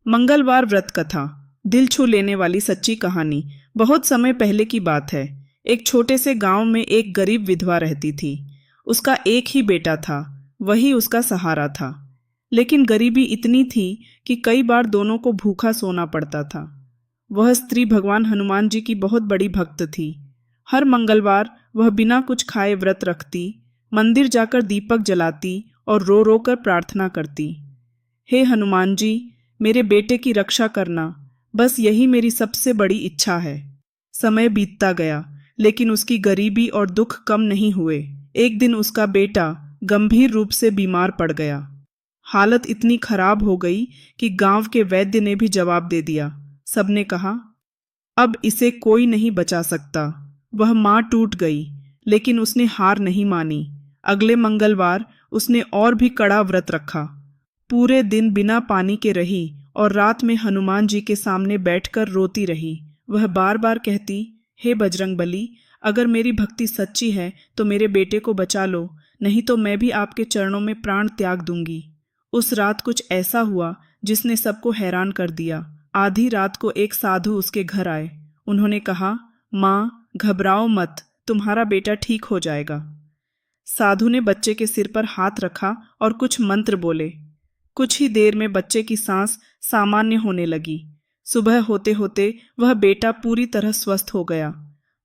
मंगलवार व्रत कथा। दिल छू लेने वाली सच्ची कहानी। बहुत समय पहले की बात है। एक छोटे से गांव में एक गरीब विधवा रहती थी। उसका एक ही बेटा था, वही उसका सहारा था। लेकिन गरीबी इतनी थी कि कई बार दोनों को भूखा सोना पड़ता था। वह स्त्री भगवान हनुमान जी की बहुत बड़ी भक्त थी। हर मंगलवार वह बिना कुछ खाए व्रत रखती, मंदिर जाकर दीपक जलाती और रो रो कर प्रार्थना करती। हे हनुमान जी, मेरे बेटे की रक्षा करना, बस यही मेरी सबसे बड़ी इच्छा है। समय बीतता गया, लेकिन उसकी गरीबी और दुख कम नहीं हुए। एक दिन उसका बेटा गंभीर रूप से बीमार पड़ गया। हालत इतनी खराब हो गई कि गांव के वैद्य ने भी जवाब दे दिया। सबने कहा, अब इसे कोई नहीं बचा सकता। वह मां टूट गई, लेकिन उसने हार नहीं मानी। अगले मंगलवार उसने और भी कड़ा व्रत रखा। पूरे दिन बिना पानी के रही और रात में हनुमान जी के सामने बैठकर रोती रही। वह बार बार कहती, हे बजरंगबली, अगर मेरी भक्ति सच्ची है तो मेरे बेटे को बचा लो, नहीं तो मैं भी आपके चरणों में प्राण त्याग दूंगी। उस रात कुछ ऐसा हुआ जिसने सबको हैरान कर दिया। आधी रात को एक साधु उसके घर आए। उन्होंने कहा, माँ, घबराओ मत, तुम्हारा बेटा ठीक हो जाएगा। साधु ने बच्चे के सिर पर हाथ रखा और कुछ मंत्र बोले। कुछ ही देर में बच्चे की सांस सामान्य होने लगी। सुबह होते होते वह बेटा पूरी तरह स्वस्थ हो गया।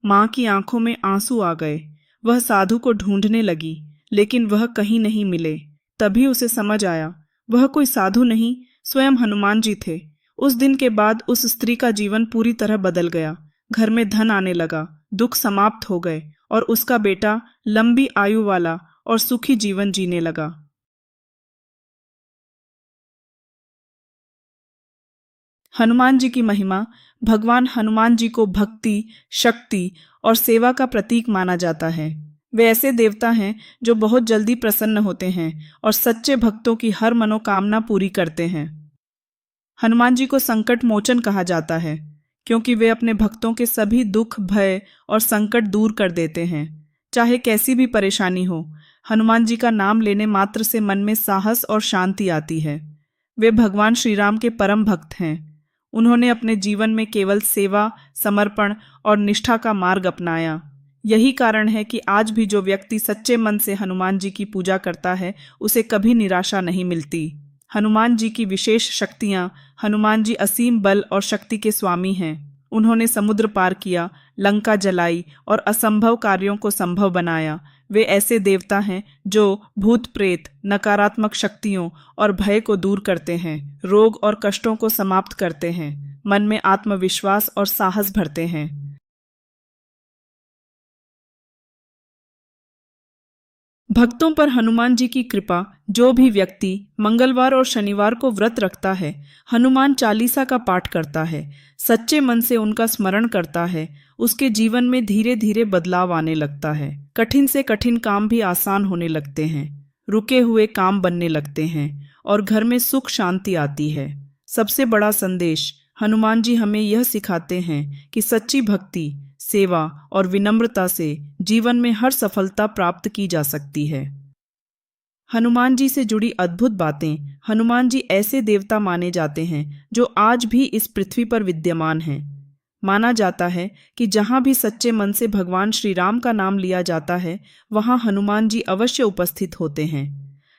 माँ की आंखों में आंसू आ गए। वह साधु को ढूंढने लगी, लेकिन वह कहीं नहीं मिले। तभी उसे समझ आया, वह कोई साधु नहीं, स्वयं हनुमान जी थे। उस दिन के बाद उस स्त्री का जीवन पूरी तरह बदल गया। घर में धन आने लगा, दुख समाप्त हो गए और उसका बेटा लंबी आयु वाला और सुखी जीवन जीने लगा। हनुमान जी की महिमा। भगवान हनुमान जी को भक्ति, शक्ति और सेवा का प्रतीक माना जाता है। वे ऐसे देवता हैं जो बहुत जल्दी प्रसन्न होते हैं और सच्चे भक्तों की हर मनोकामना पूरी करते हैं। हनुमान जी को संकट मोचन कहा जाता है, क्योंकि वे अपने भक्तों के सभी दुख, भय और संकट दूर कर देते हैं। चाहे कैसी भी परेशानी हो, हनुमान जी का नाम लेने मात्र से मन में साहस और शांति आती है। वे भगवान श्री राम के परम भक्त हैं। उन्होंने अपने जीवन में केवल सेवा, समर्पण और निष्ठा का मार्ग अपनाया। यही कारण है कि आज भी जो व्यक्ति सच्चे मन से हनुमान जी की पूजा करता है, उसे कभी निराशा नहीं मिलती। हनुमान जी की विशेष शक्तियाँ। हनुमान जी असीम बल और शक्ति के स्वामी हैं। उन्होंने समुद्र पार किया, लंका जलाई और असंभव कार्यों को संभव बनाया। वे ऐसे देवता हैं जो भूत प्रेत, नकारात्मक शक्तियों और भय को दूर करते हैं, रोग और कष्टों को समाप्त करते हैं, मन में आत्मविश्वास और साहस भरते हैं। भक्तों पर हनुमान जी की कृपा। जो भी व्यक्ति मंगलवार और शनिवार को व्रत रखता है, हनुमान चालीसा का पाठ करता है, सच्चे मन से उनका स्मरण करता है, उसके जीवन में धीरे धीरे बदलाव आने लगता है। कठिन से कठिन काम भी आसान होने लगते हैं, रुके हुए काम बनने लगते हैं और घर में सुख शांति आती है। सबसे बड़ा संदेश, हनुमान जी हमें यह सिखाते हैं कि सच्ची भक्ति, सेवा और विनम्रता से जीवन में हर सफलता प्राप्त की जा सकती है। हनुमान जी से जुड़ी अद्भुत बातें। हनुमान जी ऐसे देवता माने जाते हैं जो आज भी इस पृथ्वी पर विद्यमान हैं। माना जाता है कि जहाँ भी सच्चे मन से भगवान श्री राम का नाम लिया जाता है, वहाँ हनुमान जी अवश्य उपस्थित होते हैं।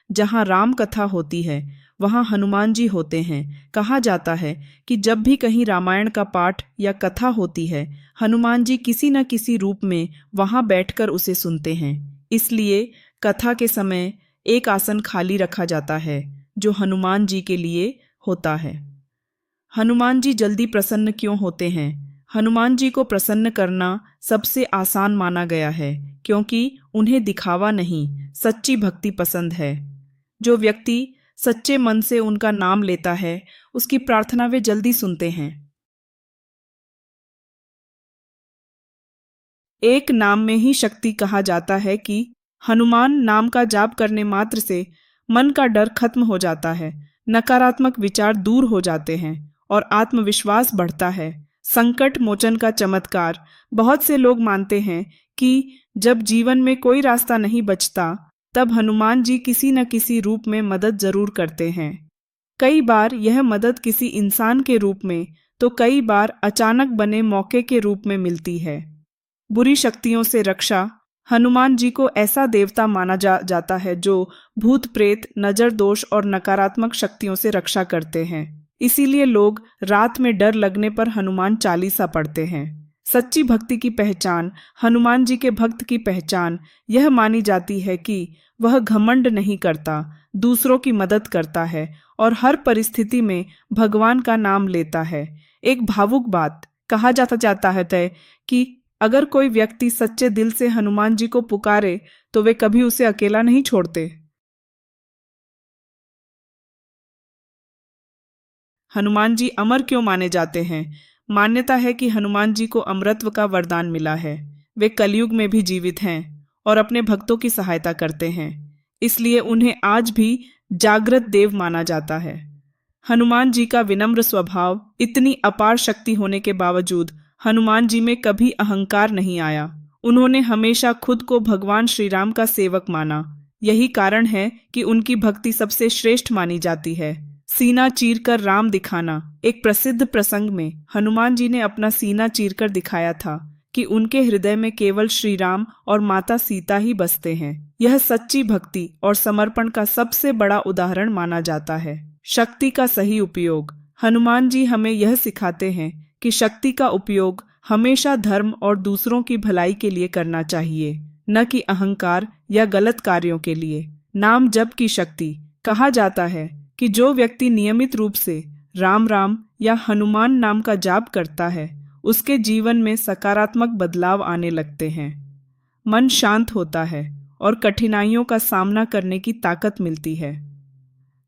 जहाँ राम कथा होती है, वहाँ हनुमान जी होते हैं। कहा जाता है कि जब भी कहीं रामायण का पाठ या कथा होती है, हनुमान जी किसी न किसी रूप में वहाँ बैठकर उसे सुनते हैं। इसलिए कथा के समय एक आसन खाली रखा जाता है, जो हनुमान जी के लिए होता है। हनुमान जी जल्दी प्रसन्न क्यों होते हैं? हनुमान जी को प्रसन्न करना सबसे आसान माना गया है, क्योंकि उन्हें दिखावा नहीं, सच्ची भक्ति पसंद है। जो व्यक्ति सच्चे मन से उनका नाम लेता है, उसकी प्रार्थना वे जल्दी सुनते हैं। एक नाम में ही शक्ति। कहा जाता है कि हनुमान नाम का जाप करने मात्र से मन का डर खत्म हो जाता है, नकारात्मक विचार दूर हो जाते हैं और आत्मविश्वास बढ़ता है। संकट मोचन का चमत्कार। बहुत से लोग मानते हैं कि जब जीवन में कोई रास्ता नहीं बचता, तब हनुमान जी किसी न किसी रूप में मदद जरूर करते हैं। कई बार यह मदद किसी इंसान के रूप में तो कई बार अचानक बने मौके के रूप में मिलती है। बुरी शक्तियों से रक्षा। हनुमान जी को ऐसा देवता माना जाता है जो भूत प्रेत, नजर दोष और नकारात्मक शक्तियों से रक्षा करते हैं। इसीलिए लोग रात में डर लगने पर हनुमान चालीसा पढ़ते हैं। सच्ची भक्ति की पहचान। हनुमान जी के भक्त की पहचान यह मानी जाती है कि वह घमंड नहीं करता, दूसरों की मदद करता है और हर परिस्थिति में भगवान का नाम लेता है। एक भावुक बात कहा जाता है कि अगर कोई व्यक्ति सच्चे दिल से हनुमान जी को पुकारे तो वे कभी उसे अकेला नहीं छोड़ते। हनुमान जी अमर क्यों माने जाते हैं? मान्यता है कि हनुमान जी को अमरत्व का वरदान मिला है। वे कलयुग में भी जीवित हैं और अपने भक्तों की सहायता करते हैं, इसलिए उन्हें आज भी जागृत देव माना जाता है। हनुमान जी का विनम्र स्वभाव। इतनी अपार शक्ति होने के बावजूद हनुमान जी में कभी अहंकार नहीं आया। उन्होंने हमेशा खुद को भगवान श्री राम का सेवक माना। यही कारण है कि उनकी भक्ति सबसे श्रेष्ठ मानी जाती है। सीना चीरकर राम दिखाना। एक प्रसिद्ध प्रसंग में हनुमान जी ने अपना सीना चीरकर दिखाया था कि उनके हृदय में केवल श्री राम और माता सीता ही बसते हैं। यह सच्ची भक्ति और समर्पण का सबसे बड़ा उदाहरण माना जाता है। शक्ति का सही उपयोग। हनुमान जी हमें यह सिखाते हैं कि शक्ति का उपयोग हमेशा धर्म और दूसरों की भलाई के लिए करना चाहिए, न कि अहंकार या गलत कार्यों के लिए। नाम जप की शक्ति। कहा जाता है कि जो व्यक्ति नियमित रूप से राम राम या हनुमान नाम का जाप करता है, उसके जीवन में सकारात्मक बदलाव आने लगते हैं। मन शांत होता है और कठिनाइयों का सामना करने की ताकत मिलती है।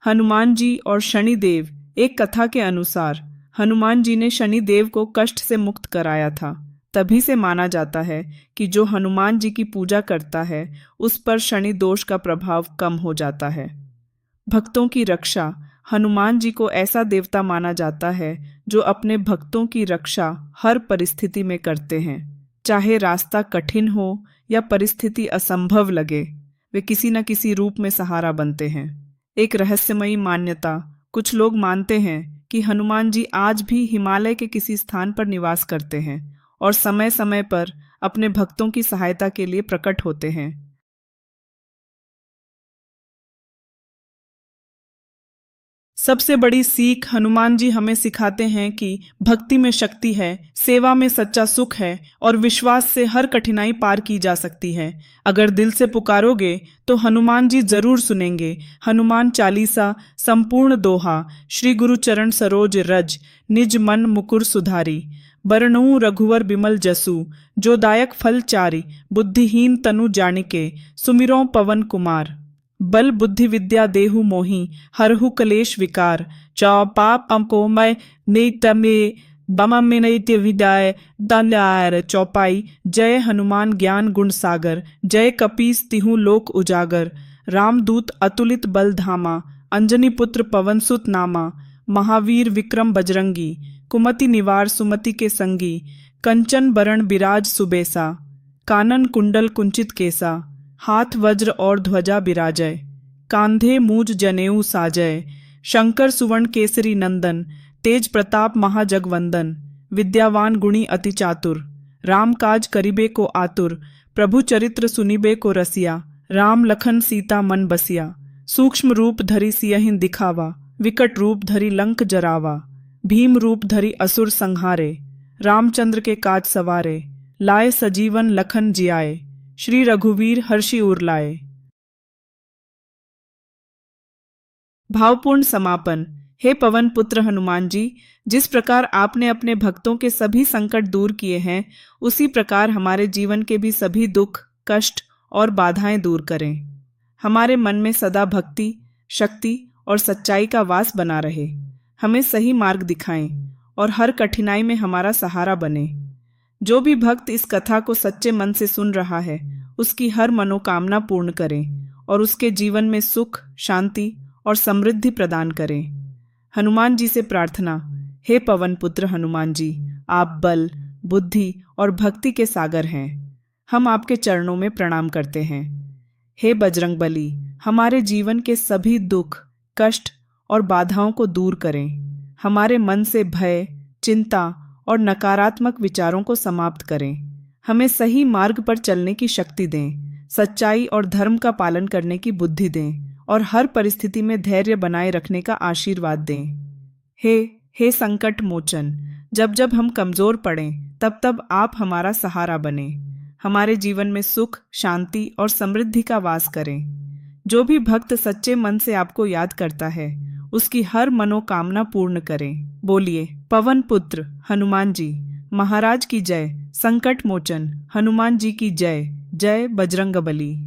हनुमान जी और शनिदेव। एक कथा के अनुसार हनुमान जी ने शनिदेव को कष्ट से मुक्त कराया था। तभी से माना जाता है कि जो हनुमान जी की पूजा करता है उस पर शनि दोष का प्रभाव कम हो जाता है। भक्तों की रक्षा। हनुमान जी को ऐसा देवता माना जाता है जो अपने भक्तों की रक्षा हर परिस्थिति में करते हैं। चाहे रास्ता कठिन हो या परिस्थिति असंभव लगे, वे किसी न किसी रूप में सहारा बनते हैं। एक रहस्यमयी मान्यता। कुछ लोग मानते हैं कि हनुमान जी आज भी हिमालय के किसी स्थान पर निवास करते हैं और समय समय पर अपने भक्तों की सहायता के लिए प्रकट होते हैं। सबसे बड़ी सीख। हनुमान जी हमें सिखाते हैं कि भक्ति में शक्ति है, सेवा में सच्चा सुख है और विश्वास से हर कठिनाई पार की जा सकती है। अगर दिल से पुकारोगे तो हनुमान जी जरूर सुनेंगे। हनुमान चालीसा संपूर्ण दोहा। श्री गुरु चरण सरोज रज, निज मन मुकुर सुधारी। बरनऊं रघुवर बिमल जसु, जो दायक फल चारि। बुद्धिहीन तनु जानिके, सुमिरौं पवन कुमार। बल बुद्धि विद्या देहु मोहि, हरहु कलेश विकार। चौपाप अमको मैं नेतमे बम में नैत्य विदाय दल्यार चौपाई। जय हनुमान ज्ञान गुण सागर, जय कपीस तिहु लोक उजागर। रामदूत अतुलित बल धामा, अंजनी पुत्र पवन सुत नामा। महावीर विक्रम बजरंगी, कुमति निवार सुमति के संगी। कंचन बरण बिराज सुबेसा, कानन कुंडल कुंचित केसा। हाथ वज्र और ध्वजा बिराजय, कांधे मूज जनेऊ साजय। शंकर सुवर्ण केसरी नंदन, तेज प्रताप महाजगवंदन। विद्यावान गुणी अति चातुर, राम काज करिबे को आतुर। प्रभु चरित्र सुनिबे को रसिया, राम लखन सीता मन बसिया। सूक्ष्म रूप धरि सियहिं दिखावा, विकट रूप धरि लंक जरावा। भीम रूप धरि असुर संहारे, रामचंद्र के काज सवारे। लाए सजीवन लखन जियाए, श्री रघुवीर हर्षि उर लाए। भावपूर्ण समापन। हे पवन पुत्र हनुमान जी, जिस प्रकार आपने अपने भक्तों के सभी संकट दूर किए हैं, उसी प्रकार हमारे जीवन के भी सभी दुख, कष्ट और बाधाएं दूर करें। हमारे मन में सदा भक्ति, शक्ति और सच्चाई का वास बना रहे। हमें सही मार्ग दिखाएं और हर कठिनाई में हमारा सहारा बने। जो भी भक्त इस कथा को सच्चे मन से सुन रहा है, उसकी हर मनोकामना पूर्ण करें और उसके जीवन में सुख, शांति और समृद्धि प्रदान करें। हनुमान जी से प्रार्थना। हे पवन पुत्र हनुमान जी, आप बल, बुद्धि और भक्ति के सागर हैं। हम आपके चरणों में प्रणाम करते हैं। हे बजरंगबली, हमारे जीवन के सभी दुख, कष्ट और बाधाओं को दूर करें। हमारे मन से भय, चिंता और नकारात्मक विचारों को समाप्त करें। हमें सही मार्ग पर चलने की शक्ति दें, सच्चाई और धर्म का पालन करने की बुद्धि दें और हर परिस्थिति में धैर्य बनाए रखने का आशीर्वाद दें। हे संकट मोचन, जब जब हम कमजोर पड़ें, तब तब आप हमारा सहारा बने। हमारे जीवन में सुख, शांति और समृद्धि का वास करें। जो भी भक्त सच्चे मन से आपको याद करता है, उसकी हर मनोकामना पूर्ण करें। बोलिए, पवन पुत्र हनुमान जी महाराज की जय। संकट मोचन हनुमान जी की जय। जय बजरंगबली।